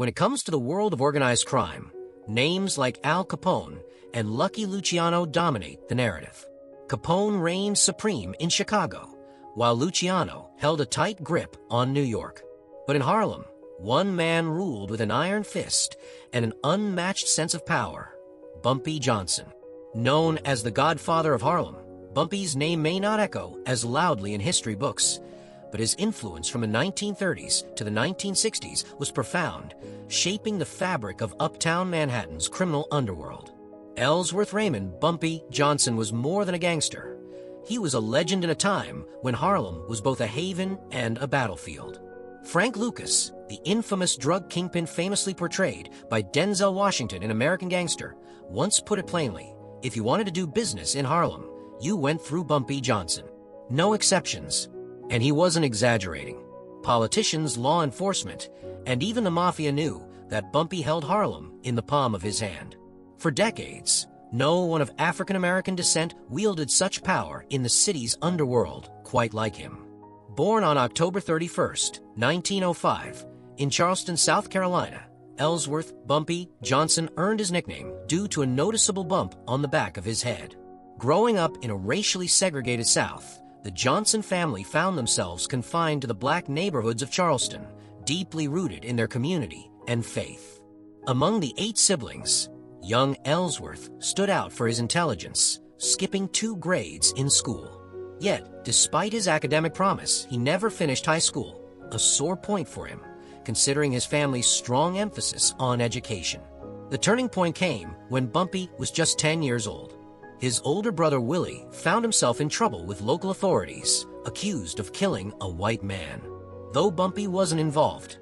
When it comes to the world of organized crime, names like Al Capone and Lucky Luciano dominate the narrative. Capone reigned supreme in Chicago, while Luciano held a tight grip on New York. But in Harlem, one man ruled with an iron fist and an unmatched sense of power: Bumpy Johnson. Known as the Godfather of Harlem, Bumpy's name may not echo as loudly in history books, but his influence from the 1930s to the 1960s was profound, shaping the fabric of uptown Manhattan's criminal underworld. Ellsworth Raymond Bumpy Johnson was more than a gangster. He was a legend in a time when Harlem was both a haven and a battlefield. Frank Lucas, the infamous drug kingpin famously portrayed by Denzel Washington in American Gangster, once put it plainly: if you wanted to do business in Harlem, you went through Bumpy Johnson. No exceptions. And he wasn't exaggerating. Politicians, law enforcement, and even the Mafia knew that Bumpy held Harlem in the palm of his hand. For decades, no one of African-American descent wielded such power in the city's underworld quite like him. Born on October 31st, 1905, in Charleston, South Carolina, Ellsworth Bumpy Johnson earned his nickname due to a noticeable bump on the back of his head. Growing up in a racially segregated South, the Johnson family found themselves confined to the black neighborhoods of Charleston, deeply rooted in their community and faith. Among the 8 siblings, young Ellsworth stood out for his intelligence, skipping 2 grades in school. Yet, despite his academic promise, he never finished high school, a sore point for him, considering his family's strong emphasis on education. The turning point came when Bumpy was just 10 years old. His older brother Willie found himself in trouble with local authorities, accused of killing a white man. Though Bumpy wasn't involved,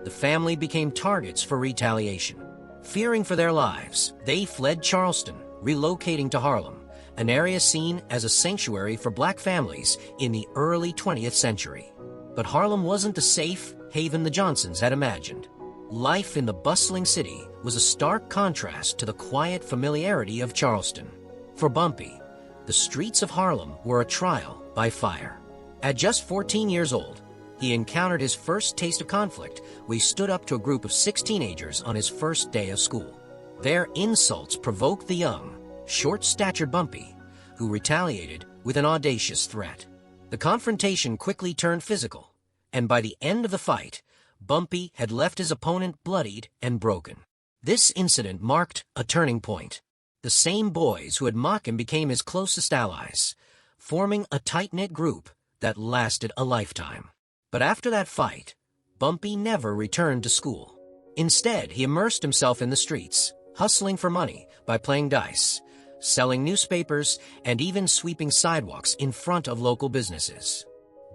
the family became targets for retaliation. Fearing for their lives, they fled Charleston, relocating to Harlem, an area seen as a sanctuary for black families in the early 20th century. But Harlem wasn't the safe haven the Johnsons had imagined. Life in the bustling city was a stark contrast to the quiet familiarity of Charleston. For Bumpy, the streets of Harlem were a trial by fire. At just 14 years old, he encountered his first taste of conflict when he stood up to a group of 6 teenagers on his first day of school. Their insults provoked the young, short-statured Bumpy, who retaliated with an audacious threat. The confrontation quickly turned physical, and by the end of the fight, Bumpy had left his opponent bloodied and broken. This incident marked a turning point. The same boys who had mocked him became his closest allies, forming a tight-knit group that lasted a lifetime. But after that fight, Bumpy never returned to school. Instead, he immersed himself in the streets, hustling for money by playing dice, selling newspapers, and even sweeping sidewalks in front of local businesses.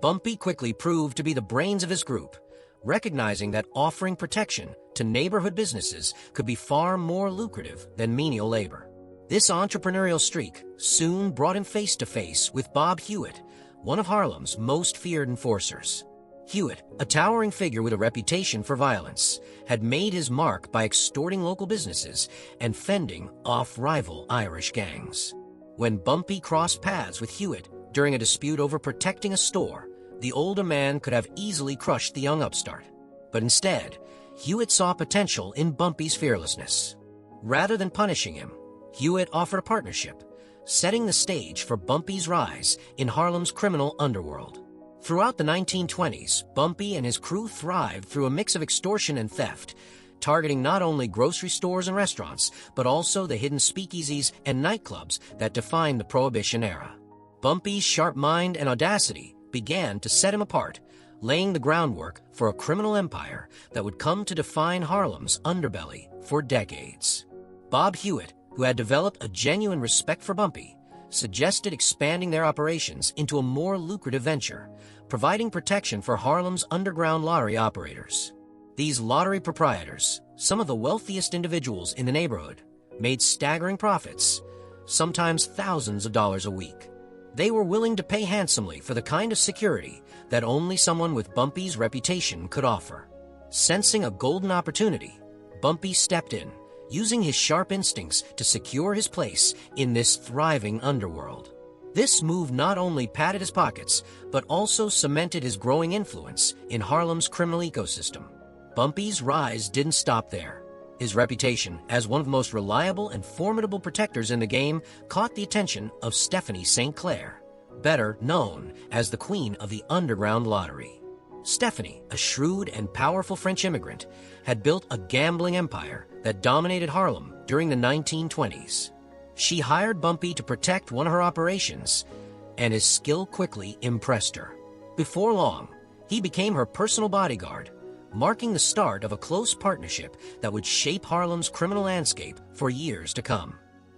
Bumpy quickly proved to be the brains of his group, recognizing that offering protection to neighborhood businesses could be far more lucrative than menial labor. This entrepreneurial streak soon brought him face to face with Bob Hewitt, one of Harlem's most feared enforcers. Hewitt, a towering figure with a reputation for violence, had made his mark by extorting local businesses and fending off rival Irish gangs. When Bumpy crossed paths with Hewitt during a dispute over protecting a store, the older man could have easily crushed the young upstart. But instead, Hewitt saw potential in Bumpy's fearlessness. Rather than punishing him, Hewitt offered a partnership, setting the stage for Bumpy's rise in Harlem's criminal underworld. Throughout the 1920s, Bumpy and his crew thrived through a mix of extortion and theft, targeting not only grocery stores and restaurants, but also the hidden speakeasies and nightclubs that defined the Prohibition era. Bumpy's sharp mind and audacity began to set him apart, laying the groundwork for a criminal empire that would come to define Harlem's underbelly for decades. Bob Hewitt, who had developed a genuine respect for Bumpy, suggested expanding their operations into a more lucrative venture, providing protection for Harlem's underground lottery operators. These lottery proprietors, some of the wealthiest individuals in the neighborhood, made staggering profits, sometimes thousands of dollars a week. They were willing to pay handsomely for the kind of security that only someone with Bumpy's reputation could offer. Sensing a golden opportunity, Bumpy stepped in, using his sharp instincts to secure his place in this thriving underworld. This move not only padded his pockets, but also cemented his growing influence in Harlem's criminal ecosystem. Bumpy's rise didn't stop there. His reputation as one of the most reliable and formidable protectors in the game caught the attention of Stephanie St. Clair, better known as the Queen of the Underground Lottery. Stephanie, a shrewd and powerful French immigrant, had built a gambling empire that dominated Harlem during the 1920s. She hired Bumpy to protect one of her operations, and his skill quickly impressed her. Before long, he became her personal bodyguard, marking the start of a close partnership that would shape Harlem's criminal landscape for years to come.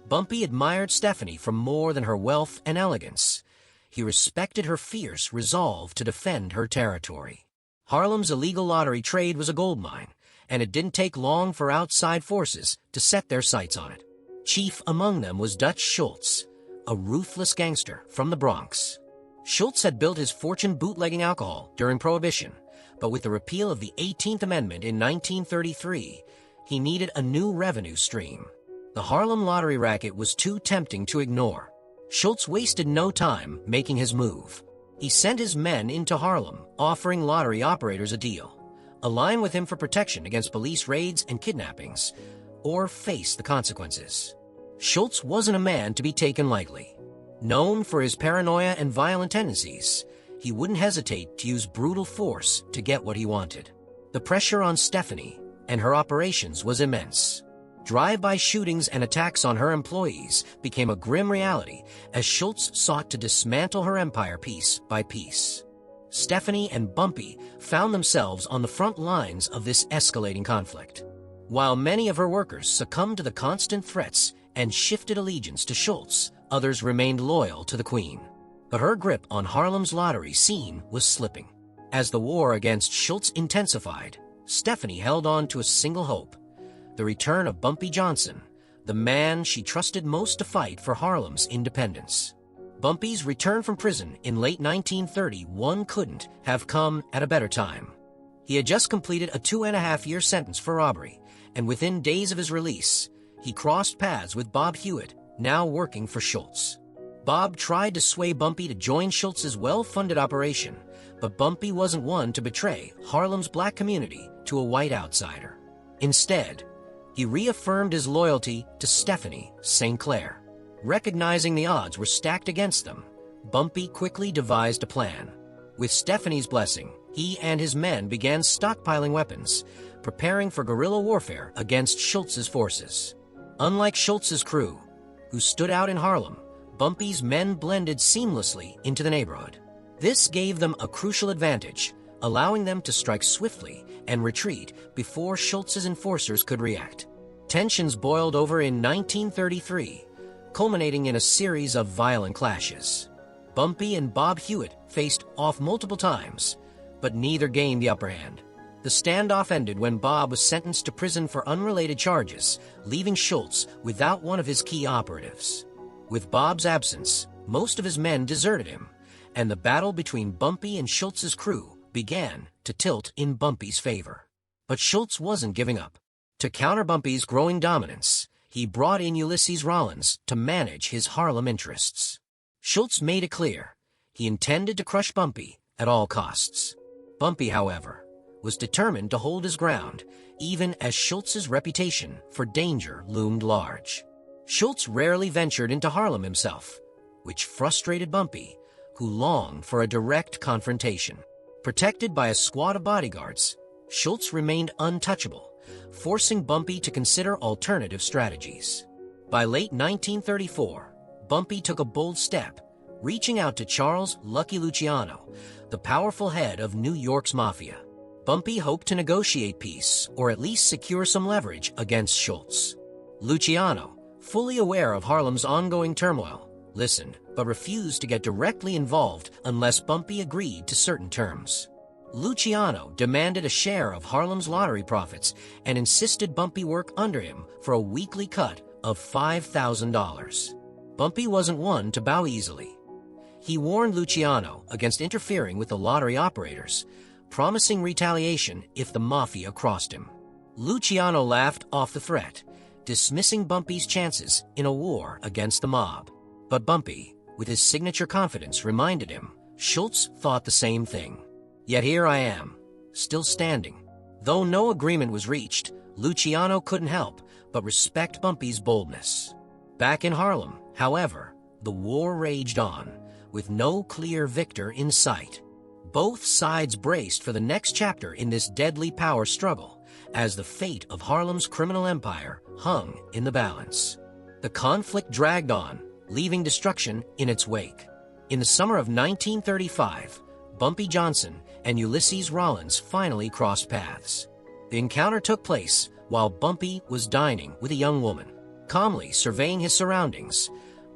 Bumpy admired Stephanie for more than her wealth and elegance. He respected her fierce resolve to defend her territory. Harlem's illegal lottery trade was a goldmine, and it didn't take long for outside forces to set their sights on it. Chief among them was Dutch Schulz, a ruthless gangster from the Bronx. Schulz had built his fortune bootlegging alcohol during Prohibition, but with the repeal of the 18th Amendment in 1933, he needed a new revenue stream. The Harlem lottery racket was too tempting to ignore. Schulz wasted no time making his move. He sent his men into Harlem, offering lottery operators a deal: align with him for protection against police raids and kidnappings, or face the consequences. Schulz wasn't a man to be taken lightly. Known for his paranoia and violent tendencies, he wouldn't hesitate to use brutal force to get what he wanted. The pressure on Stephanie and her operations was immense. Drive-by shootings and attacks on her employees became a grim reality as Schulz sought to dismantle her empire piece by piece. Stephanie and Bumpy found themselves on the front lines of this escalating conflict. While many of her workers succumbed to the constant threats and shifted allegiance to Schulz, others remained loyal to the Queen. But her grip on Harlem's lottery scene was slipping. As the war against Schulz intensified, Stephanie held on to a single hope: the return of Bumpy Johnson, the man she trusted most to fight for Harlem's independence. Bumpy's return from prison in late 1931 couldn't have come at a better time. He had just completed a 2.5-year sentence for robbery, and within days of his release, he crossed paths with Bob Hewitt, now working for Schulz. Bob tried to sway Bumpy to join Schulz's well-funded operation, but Bumpy wasn't one to betray Harlem's black community to a white outsider. Instead, he reaffirmed his loyalty to Stephanie St. Clair. Recognizing the odds were stacked against them, Bumpy quickly devised a plan. With Stephanie's blessing, he and his men began stockpiling weapons, preparing for guerrilla warfare against Schulz's forces. Unlike Schulz's crew, who stood out in Harlem, Bumpy's men blended seamlessly into the neighborhood. This gave them a crucial advantage, allowing them to strike swiftly and retreat before Schulz's enforcers could react. Tensions boiled over in 1933, culminating in a series of violent clashes. Bumpy and Bob Hewitt faced off multiple times, but neither gained the upper hand. The standoff ended when Bob was sentenced to prison for unrelated charges, leaving Schulz without one of his key operatives. With Bob's absence, most of his men deserted him, and the battle between Bumpy and Schulz's crew began to tilt in Bumpy's favor. But Schulz wasn't giving up. To counter Bumpy's growing dominance, he brought in Ulysses Rollins to manage his Harlem interests. Schulz made it clear he intended to crush Bumpy at all costs. Bumpy, however, was determined to hold his ground, even as Schulz's reputation for danger loomed large. Schulz rarely ventured into Harlem himself, which frustrated Bumpy, who longed for a direct confrontation. Protected by a squad of bodyguards, Schulz remained untouchable, forcing Bumpy to consider alternative strategies. By late 1934, Bumpy took a bold step, reaching out to Charles "Lucky" Luciano, the powerful head of New York's Mafia. Bumpy hoped to negotiate peace, or at least secure some leverage against Schulz. Luciano, fully aware of Harlem's ongoing turmoil, listened, but refused to get directly involved unless Bumpy agreed to certain terms. Luciano demanded a share of Harlem's lottery profits and insisted Bumpy work under him for a weekly cut of $5,000. Bumpy wasn't one to bow easily. He warned Luciano against interfering with the lottery operators, promising retaliation if the Mafia crossed him. Luciano laughed off the threat, dismissing Bumpy's chances in a war against the mob. But Bumpy, with his signature confidence, reminded him Schulz thought the same thing. Yet here I am, still standing. Though no agreement was reached, Luciano couldn't help but respect Bumpy's boldness. Back in Harlem, however, the war raged on, with no clear victor in sight. Both sides braced for the next chapter in this deadly power struggle, as the fate of Harlem's criminal empire hung in the balance. The conflict dragged on, leaving destruction in its wake. In the summer of 1935, Bumpy Johnson and Ulysses Rollins finally crossed paths. The encounter took place while Bumpy was dining with a young woman. Calmly surveying his surroundings,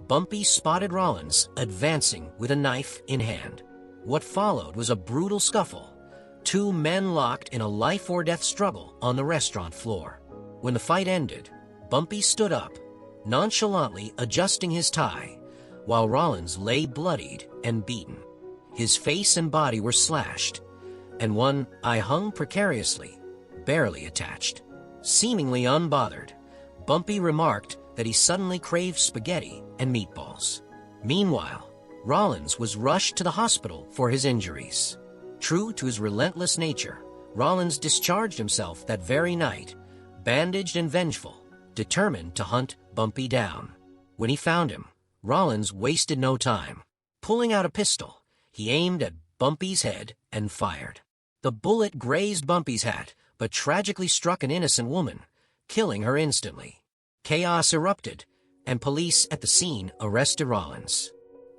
Bumpy spotted Rollins advancing with a knife in hand. What followed was a brutal scuffle, two men locked in a life-or-death struggle on the restaurant floor. When the fight ended, Bumpy stood up, nonchalantly adjusting his tie, while Rollins lay bloodied and beaten. His face and body were slashed, and one eye hung precariously, barely attached. Seemingly unbothered, Bumpy remarked that he suddenly craved spaghetti and meatballs. Meanwhile, Rollins was rushed to the hospital for his injuries. True to his relentless nature, Rollins discharged himself that very night, bandaged and vengeful, determined to hunt Bumpy down. When he found him, Rollins wasted no time. Pulling out a pistol, he aimed at Bumpy's head and fired. The bullet grazed Bumpy's hat, but tragically struck an innocent woman, killing her instantly. Chaos erupted, and police at the scene arrested Rollins.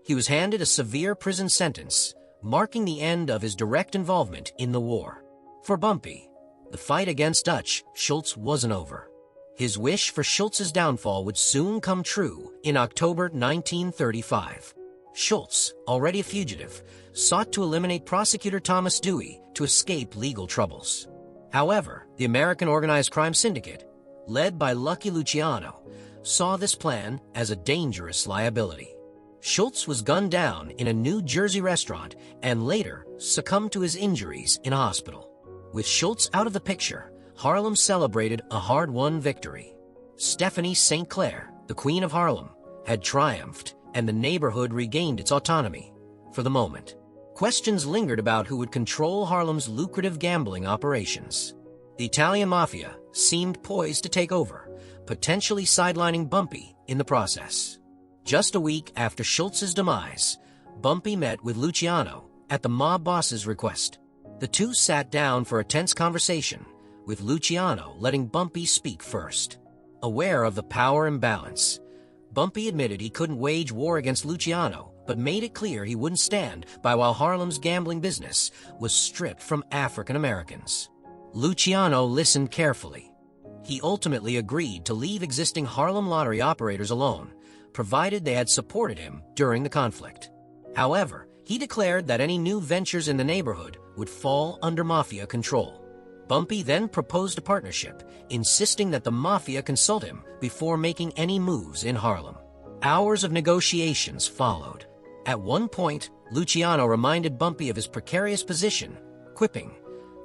He was handed a severe prison sentence, marking the end of his direct involvement in the war. For Bumpy, the fight against Dutch Schulz wasn't over. His wish for Schulz's downfall would soon come true in October 1935. Schulz, already a fugitive, sought to eliminate prosecutor Thomas Dewey to escape legal troubles. However, the American Organized Crime Syndicate, led by Lucky Luciano, saw this plan as a dangerous liability. Schulz was gunned down in a New Jersey restaurant and later succumbed to his injuries in a hospital. With Schulz out of the picture, Harlem celebrated a hard-won victory. Stephanie St. Clair, the Queen of Harlem, had triumphed, and the neighborhood regained its autonomy, for the moment. Questions lingered about who would control Harlem's lucrative gambling operations. The Italian Mafia seemed poised to take over, potentially sidelining Bumpy in the process. Just a week after Schulz's demise, Bumpy met with Luciano at the mob boss's request. The two sat down for a tense conversation, with Luciano letting Bumpy speak first. Aware of the power imbalance, Bumpy admitted he couldn't wage war against Luciano, but made it clear he wouldn't stand by while Harlem's gambling business was stripped from African Americans. Luciano listened carefully. He ultimately agreed to leave existing Harlem lottery operators alone, provided they had supported him during the conflict. However, he declared that any new ventures in the neighborhood would fall under Mafia control. Bumpy then proposed a partnership, insisting that the Mafia consult him before making any moves in Harlem. Hours of negotiations followed. At one point, Luciano reminded Bumpy of his precarious position, quipping,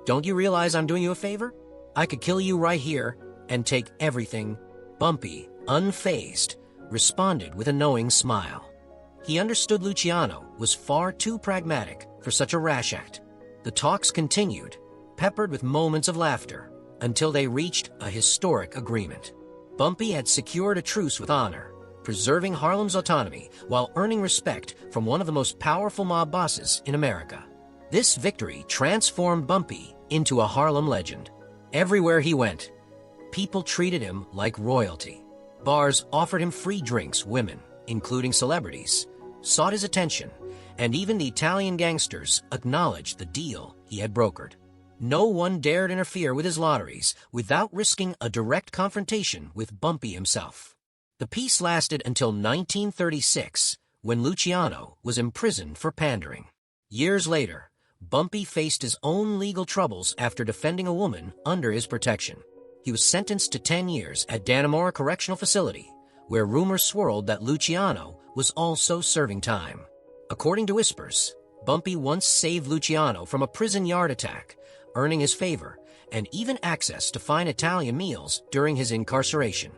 "Don't you realize I'm doing you a favor? I could kill you right here and take everything." Bumpy, unfazed, responded with a knowing smile. He understood Luciano was far too pragmatic for such a rash act. The talks continued, peppered with moments of laughter, until they reached a historic agreement. Bumpy had secured a truce with honor, preserving Harlem's autonomy while earning respect from one of the most powerful mob bosses in America. This victory transformed Bumpy into a Harlem legend. Everywhere he went, people treated him like royalty. Bars offered him free drinks. Women, including celebrities, sought his attention, and even the Italian gangsters acknowledged the deal he had brokered. No one dared interfere with his lotteries without risking a direct confrontation with Bumpy himself. The peace lasted until 1936, when Luciano was imprisoned for pandering. Years later, Bumpy faced his own legal troubles after defending a woman under his protection. He was sentenced to 10 years at Dannemora Correctional Facility, where rumors swirled that Luciano was also serving time. According to whispers, Bumpy once saved Luciano from a prison yard attack, earning his favor and even access to fine Italian meals during his incarceration.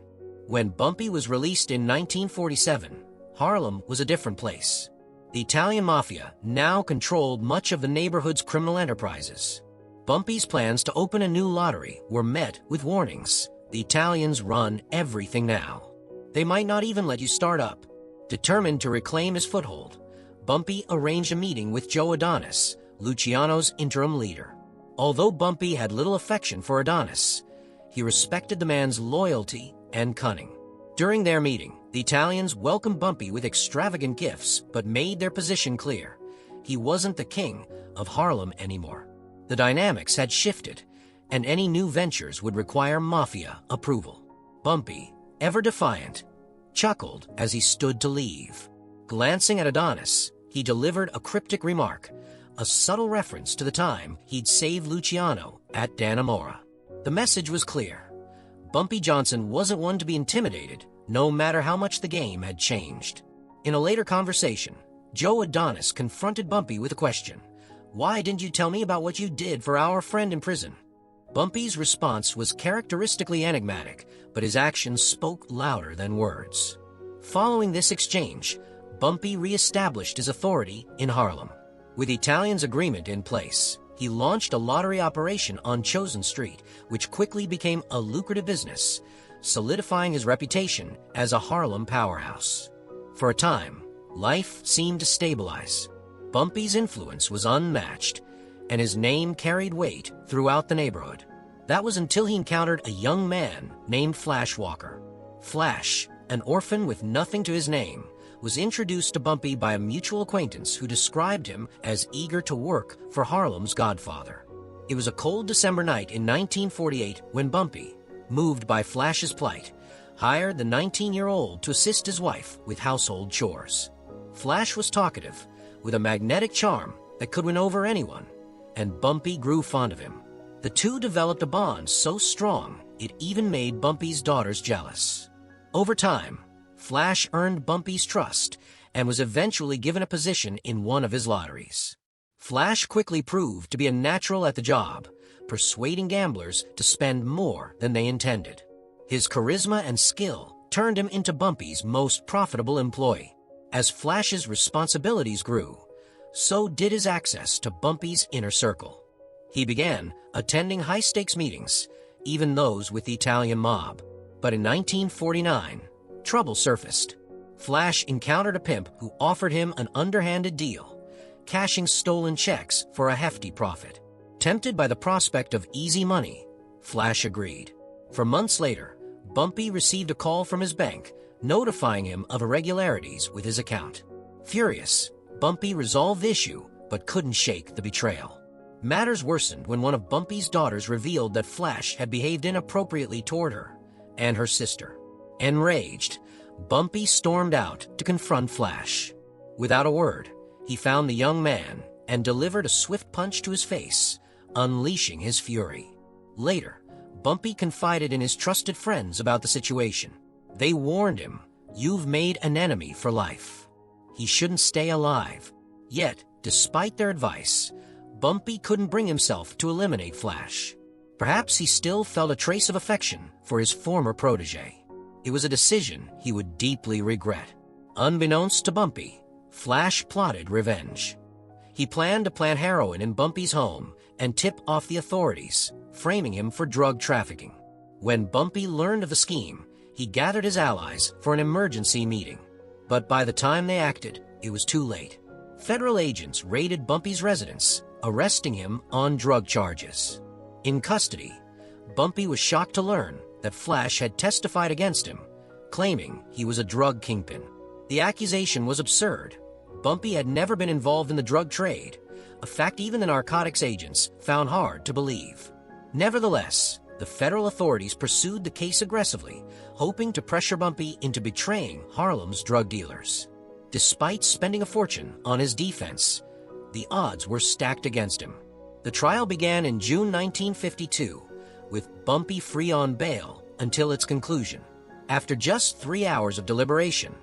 When Bumpy was released in 1947, Harlem was a different place. The Italian Mafia now controlled much of the neighborhood's criminal enterprises. Bumpy's plans to open a new lottery were met with warnings. The Italians run everything now. They might not even let you start up. Determined to reclaim his foothold, Bumpy arranged a meeting with Joe Adonis, Luciano's interim leader. Although Bumpy had little affection for Adonis, he respected the man's loyalty and cunning. During their meeting, the Italians welcomed Bumpy with extravagant gifts but made their position clear. He wasn't the king of Harlem anymore. The dynamics had shifted, and any new ventures would require Mafia approval. Bumpy, ever defiant, chuckled as he stood to leave. Glancing at Adonis, he delivered a cryptic remark, a subtle reference to the time he'd saved Luciano at Dannemora. The message was clear. Bumpy Johnson wasn't one to be intimidated, no matter how much the game had changed. In a later conversation, Joe Adonis confronted Bumpy with a question. "Why didn't you tell me about what you did for our friend in prison?" Bumpy's response was characteristically enigmatic, but his actions spoke louder than words. Following this exchange, Bumpy re-established his authority in Harlem. With Italians' agreement in place, he launched a lottery operation on Chosen Street, which quickly became a lucrative business, solidifying his reputation as a Harlem powerhouse. For a time, life seemed to stabilize. Bumpy's influence was unmatched, and his name carried weight throughout the neighborhood. That was until he encountered a young man named Flash Walker. Flash, an orphan with nothing to his name, was introduced to Bumpy by a mutual acquaintance who described him as eager to work for Harlem's Godfather. It was a cold December night in 1948 when Bumpy, moved by Flash's plight, hired the 19-year-old to assist his wife with household chores. Flash was talkative, with a magnetic charm that could win over anyone, and Bumpy grew fond of him. The two developed a bond so strong it even made Bumpy's daughters jealous. Over time, Flash earned Bumpy's trust and was eventually given a position in one of his lotteries. Flash quickly proved to be a natural at the job, persuading gamblers to spend more than they intended. His charisma and skill turned him into Bumpy's most profitable employee. As Flash's responsibilities grew, so did his access to Bumpy's inner circle. He began attending high-stakes meetings, even those with the Italian mob. But in 1949, trouble surfaced. Flash encountered a pimp who offered him an underhanded deal, cashing stolen checks for a hefty profit. Tempted by the prospect of easy money, Flash agreed. For months later, Bumpy received a call from his bank, notifying him of irregularities with his account. Furious, Bumpy resolved the issue, but couldn't shake the betrayal. Matters worsened when one of Bumpy's daughters revealed that Flash had behaved inappropriately toward her and her sister. Enraged, Bumpy stormed out to confront Flash. Without a word, he found the young man and delivered a swift punch to his face, unleashing his fury. Later, Bumpy confided in his trusted friends about the situation. They warned him, "You've made an enemy for life. He shouldn't stay alive." Yet, despite their advice, Bumpy couldn't bring himself to eliminate Flash. Perhaps he still felt a trace of affection for his former protege. It was a decision he would deeply regret. Unbeknownst to Bumpy, Flash plotted revenge. He planned to plant heroin in Bumpy's home and tip off the authorities, framing him for drug trafficking. When Bumpy learned of the scheme, he gathered his allies for an emergency meeting. But by the time they acted, it was too late. Federal agents raided Bumpy's residence, arresting him on drug charges. In custody, Bumpy was shocked to learn that Flash had testified against him, claiming he was a drug kingpin. The accusation was absurd. Bumpy had never been involved in the drug trade, a fact even the narcotics agents found hard to believe. Nevertheless, the federal authorities pursued the case aggressively, hoping to pressure Bumpy into betraying Harlem's drug dealers. Despite spending a fortune on his defense, the odds were stacked against him. The trial began in June 1952, with Bumpy free on bail until its conclusion. After just 3 hours of deliberation,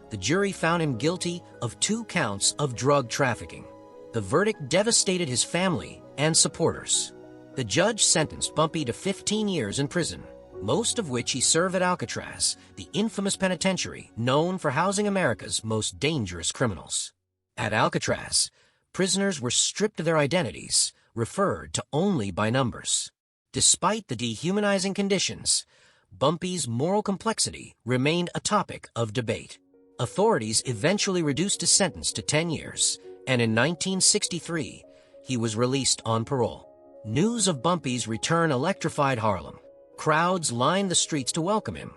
the jury found him guilty of 2 counts of drug trafficking. The verdict devastated his family and supporters. The judge sentenced Bumpy to 15 years in prison, most of which he served at Alcatraz, the infamous penitentiary known for housing America's most dangerous criminals. At Alcatraz, prisoners were stripped of their identities, referred to only by numbers. Despite the dehumanizing conditions, Bumpy's moral complexity remained a topic of debate. Authorities eventually reduced his sentence to 10 years, and in 1963, he was released on parole. News of Bumpy's return electrified Harlem. Crowds lined the streets to welcome him,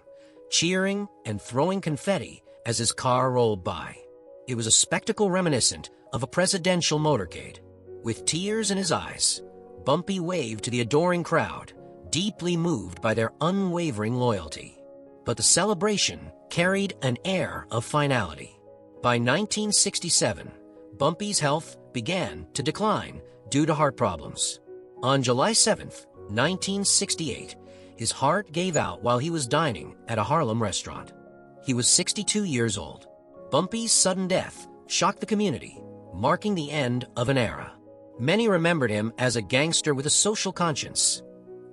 cheering and throwing confetti as his car rolled by. It was a spectacle reminiscent of a presidential motorcade. With tears in his eyes, Bumpy waved to the adoring crowd, deeply moved by their unwavering loyalty. But the celebration carried an air of finality. By 1967, Bumpy's health began to decline due to heart problems. On July 7, 1968, his heart gave out while he was dining at a Harlem restaurant. He was 62 years old. Bumpy's sudden death shocked the community, marking the end of an era. Many remembered him as a gangster with a social conscience,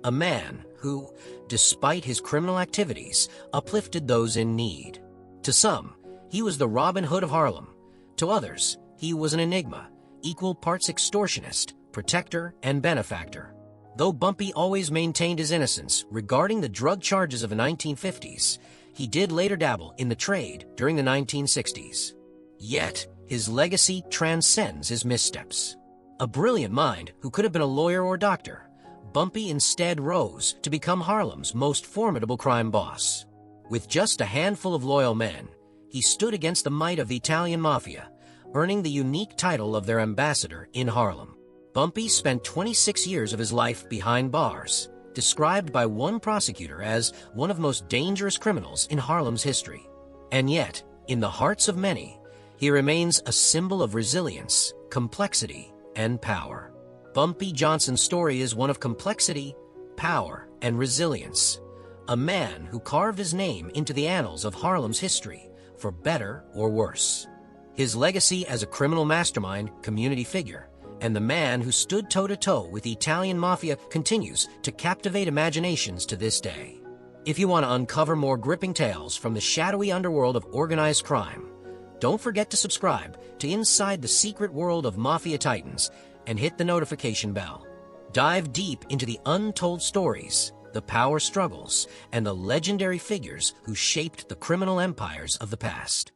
a man who, despite his criminal activities, uplifted those in need. To some, he was the Robin Hood of Harlem. To others, he was an enigma, equal parts extortionist, protector, and benefactor. Though Bumpy always maintained his innocence regarding the drug charges of the 1950s, he did later dabble in the trade during the 1960s. Yet, his legacy transcends his missteps. A brilliant mind who could have been a lawyer or doctor, Bumpy instead rose to become Harlem's most formidable crime boss. With just a handful of loyal men, he stood against the might of the Italian Mafia, earning the unique title of their ambassador in Harlem. Bumpy spent 26 years of his life behind bars, described by one prosecutor as one of the most dangerous criminals in Harlem's history. And yet, in the hearts of many, he remains a symbol of resilience, complexity, and power. Bumpy Johnson's story is one of complexity, power, and resilience. A man who carved his name into the annals of Harlem's history, for better or worse. His legacy as a criminal mastermind, community figure, and the man who stood toe-to-toe with the Italian Mafia continues to captivate imaginations to this day. If you want to uncover more gripping tales from the shadowy underworld of organized crime, don't forget to subscribe to Inside the Secret World of Mafia Titans and hit the notification bell. Dive deep into the untold stories, the power struggles, and the legendary figures who shaped the criminal empires of the past.